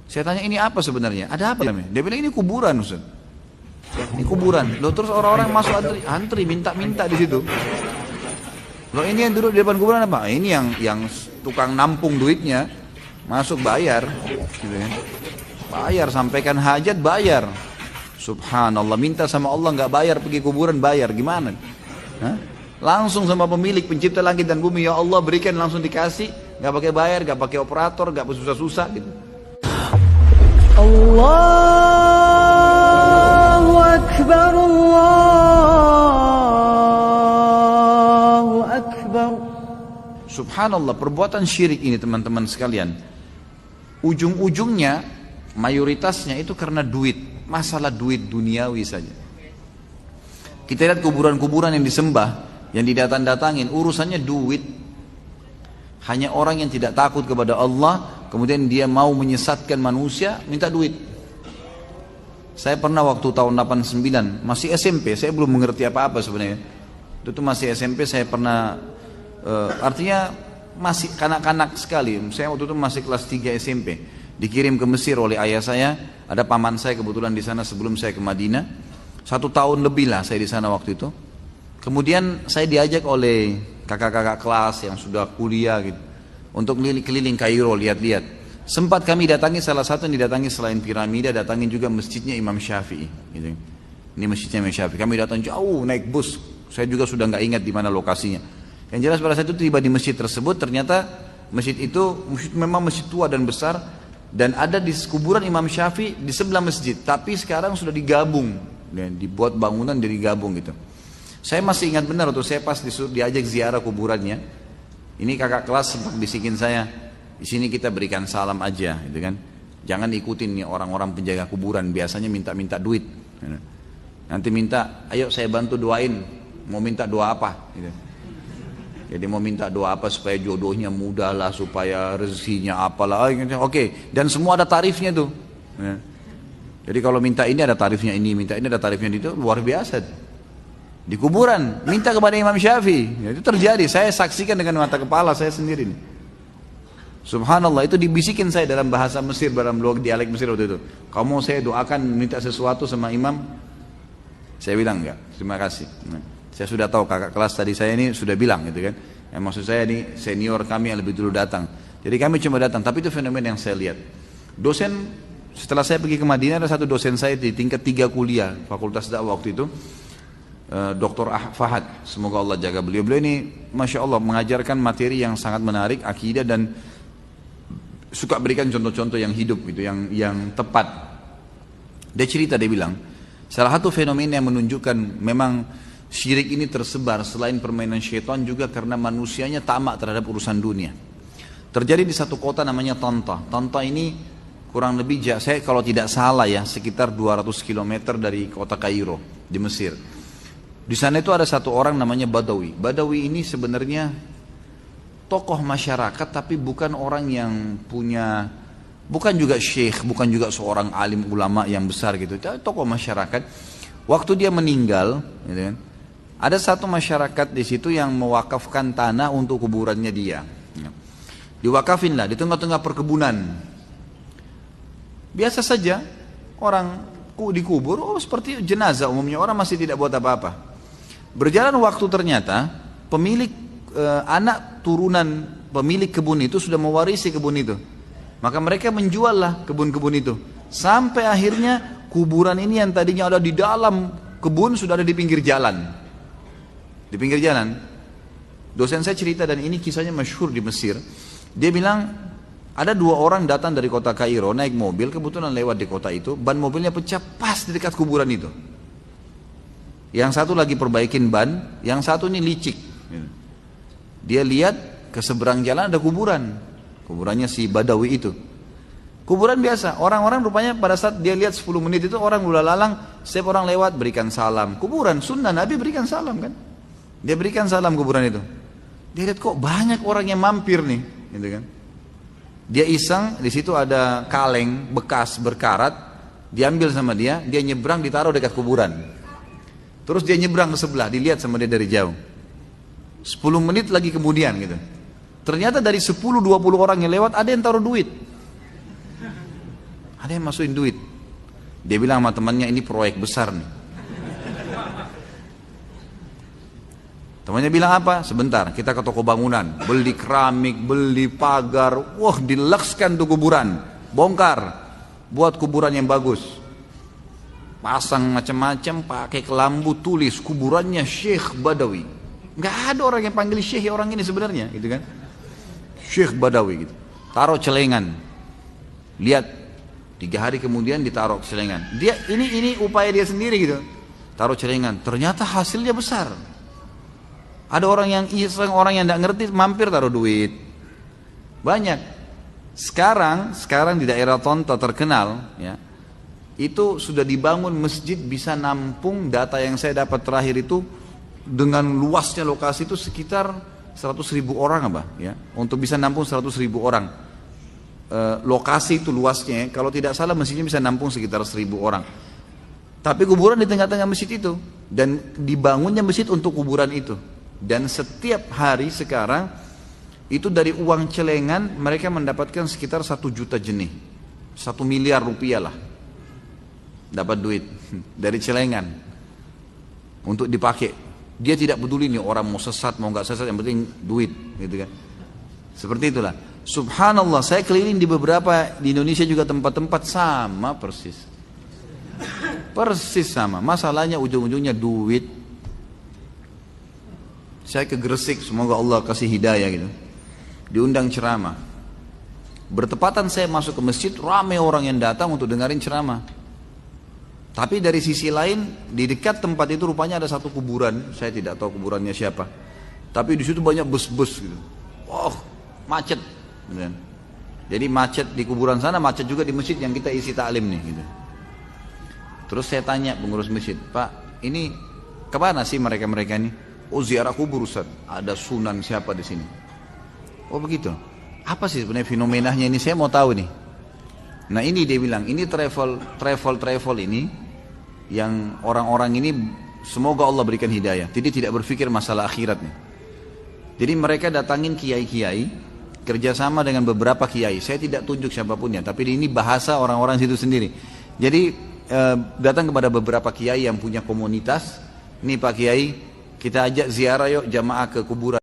Saya tanya ini apa sebenarnya? Ada apa namanya? Dia bilang ini kuburan Ustaz. Ini kuburan. Loh, terus orang-orang masuk antri minta-minta di situ. Loh, ini yang duduk di depan kuburan apa? Ini yang tukang nampung duitnya masuk bayar, gitu ya. Bayar, sampaikan hajat bayar. Subhanallah, minta sama Allah nggak bayar pergi kuburan bayar, gimana? Hah? Langsung sama pemilik pencipta langit dan bumi, ya Allah berikan, langsung dikasih, nggak pakai bayar, nggak pakai operator, nggak susah-susah gitu. Allahu Akbar, Allahu Akbar. Subhanallah, perbuatan syirik ini teman-teman sekalian, ujung-ujungnya mayoritasnya itu karena duit, masalah duit duniawi saja. Kita lihat kuburan-kuburan yang disembah, yang didatang-datangin, urusannya duit. Hanya orang yang tidak takut kepada Allah, kemudian dia mau menyesatkan manusia, minta duit. Saya pernah waktu tahun 89, masih SMP, saya belum mengerti apa-apa sebenarnya. Itu tuh masih SMP, saya pernah, artinya masih kanak-kanak sekali. Saya waktu itu masih kelas 3 SMP. Dikirim ke Mesir oleh ayah saya, ada paman saya kebetulan di sana sebelum saya ke Madinah. 1 tahun lebih lah saya di sana waktu itu. Kemudian saya diajak oleh kakak-kakak kelas yang sudah kuliah gitu, untuk keliling Kairo lihat-lihat. Sempat kami datangi salah satu yang didatangi selain piramida, datangin juga masjidnya Imam Syafi'i. Gitu. Ini masjidnya Imam Syafi'i. Kami datang jauh naik bus. Saya juga sudah nggak ingat di mana lokasinya. Yang jelas pada saat itu tiba di masjid tersebut, ternyata masjid itu memang masjid tua dan besar, dan ada di kuburan Imam Syafi'i di sebelah masjid. Tapi sekarang sudah digabung, dan dibuat bangunan jadi gabung gitu. Saya masih ingat benar waktu saya pas diajak ziarah kuburannya. Ini kakak kelas sempat bisikin saya, di sini kita berikan salam aja, gitu kan. Jangan ikutin nih orang-orang penjaga kuburan, biasanya minta-minta duit. Nanti minta, ayo saya bantu doain, mau minta doa apa? Gitu. Jadi mau minta doa apa supaya jodohnya mudah lah, supaya rezekinya apalah. Oke, dan semua ada tarifnya tuh. Jadi kalau minta ini ada tarifnya ini, minta ini ada tarifnya itu, luar biasa. Di kuburan, minta kepada Imam Syafi'i. Itu terjadi, saya saksikan dengan mata kepala saya sendiri nih. Subhanallah, itu dibisikin saya dalam bahasa Mesir, dalam dialek Mesir waktu itu. Kamu mau saya doakan minta sesuatu sama imam? Saya bilang enggak, terima kasih. Saya sudah tahu kakak kelas tadi saya ini sudah bilang gitu kan. Yang maksud saya ini senior kami yang lebih dulu datang. Jadi kami cuma datang, tapi itu fenomena yang saya lihat. Dosen, setelah saya pergi ke Madinah, ada satu dosen saya di tingkat 3 kuliah, Fakultas Dakwah waktu itu. Dr. Fahad, semoga Allah jaga beliau. Beliau ini Masya Allah mengajarkan materi yang sangat menarik, akidah, dan suka berikan contoh-contoh yang hidup gitu, yang tepat. Dia cerita, dia bilang salah satu fenomena yang menunjukkan memang syirik ini tersebar selain permainan syaitan juga karena manusianya tamak terhadap urusan dunia. Terjadi di satu kota namanya Tanta. Tanta ini kurang lebih, saya kalau tidak salah ya, sekitar 200 km dari kota Kairo di Mesir. Di sana itu ada satu orang namanya Badawi. Badawi ini sebenarnya tokoh masyarakat, tapi bukan orang yang punya, bukan juga syekh, bukan juga seorang alim ulama yang besar gitu. Tokoh masyarakat. Waktu dia meninggal, gitu kan, ada satu masyarakat di situ yang mewakafkan tanah untuk kuburannya dia. Diwakafin lah di tengah-tengah perkebunan. Biasa saja orang dikubur, seperti jenazah umumnya, orang masih tidak buat apa-apa. Berjalan waktu ternyata pemilik anak turunan pemilik kebun itu sudah mewarisi kebun itu. Maka mereka menjuallah kebun-kebun itu. Sampai akhirnya kuburan ini yang tadinya ada di dalam kebun sudah ada di pinggir jalan. Di pinggir jalan. Dosen saya cerita, dan ini kisahnya masyhur di Mesir. Dia bilang ada 2 orang datang dari kota Kairo naik mobil, kebetulan lewat di kota itu, ban mobilnya pecah pas di dekat kuburan itu. Yang satu lagi perbaikin ban, yang satu ini licik. Dia lihat ke seberang jalan ada kuburan, kuburannya si Badawi itu. Kuburan biasa, orang-orang rupanya pada saat dia lihat 10 menit itu orang udah lalang, setiap orang lewat berikan salam. Kuburan, sunnah Nabi berikan salam kan. Dia berikan salam kuburan itu. Dia lihat kok banyak orang yang mampir nih, gitu kan. Dia iseng, di situ ada kaleng bekas berkarat, diambil sama dia nyebrang ditaruh dekat kuburan. Terus dia nyebrang ke sebelah, dilihat sama dia dari jauh. 10 menit lagi kemudian gitu. Ternyata dari 10-20 orang yang lewat ada yang taruh duit. Ada yang masukin duit. Dia bilang sama temannya, ini proyek besar nih. Temannya bilang apa? Sebentar, kita ke toko bangunan, beli keramik, beli pagar, wah dilekskan tuh kuburan, bongkar, buat kuburan yang bagus. Pasang macam-macam, pakai kelambu, tulis kuburannya Syekh Badawi. Nggak ada orang yang panggil Syekh orang ini sebenarnya, gitu kan? Syekh Badawi gitu. Taruh celengan. Lihat, 3 hari kemudian ditaruh celengan. Dia ini upaya dia sendiri gitu. Taruh celengan, ternyata hasilnya besar. Ada orang yang iseng, orang yang tidak ngerti, mampir taruh duit. Banyak. Sekarang di daerah Tonta terkenal, ya, itu sudah dibangun masjid bisa nampung, data yang saya dapat terakhir itu dengan luasnya lokasi itu sekitar 100.000 orang apa, ya, untuk bisa nampung 100.000 orang. Lokasi itu luasnya, kalau tidak salah masjidnya bisa nampung sekitar 1.000 orang. Tapi kuburan di tengah-tengah masjid itu, dan dibangunnya masjid untuk kuburan itu. Dan setiap hari sekarang itu dari uang celengan mereka mendapatkan sekitar 1 juta jenih, 1 miliar rupiah lah, dapat duit dari celengan untuk dipakai. Dia tidak peduli nih orang mau sesat mau nggak sesat, yang penting duit, gitu kan? Seperti itulah. Subhanallah, saya keliling di beberapa di Indonesia juga tempat-tempat sama persis sama. Masalahnya ujung-ujungnya duit. Saya ke Gresik, semoga Allah kasih hidayah gitu. Diundang ceramah. Bertepatan saya masuk ke masjid, ramai orang yang datang untuk dengerin ceramah. Tapi dari sisi lain, di dekat tempat itu rupanya ada satu kuburan. Saya tidak tahu kuburannya siapa. Tapi di situ banyak bus-bus gitu. Wah, macet. Jadi macet di kuburan sana, macet juga di masjid yang kita isi taklim nih gitu. Terus saya tanya pengurus masjid, Pak, ini kemana sih mereka-mereka ini? Oh, ziarah kubur Ustaz. Ada sunan siapa di sini? Oh begitu. Apa sih sebenarnya fenomenanya ini? Saya mau tahu nih. Nah ini dia bilang, ini travel ini yang orang-orang ini semoga Allah berikan hidayah. Jadi tidak berpikir masalah akhirat nih. Jadi mereka datangin kiai-kiai, kerjasama dengan beberapa kiai. Saya tidak tunjuk siapapunnya, tapi ini bahasa orang-orang situ sendiri. Jadi datang kepada beberapa kiai yang punya komunitas. Nih Pak Kiai, kita ajak ziarah yuk jamaah ke kuburan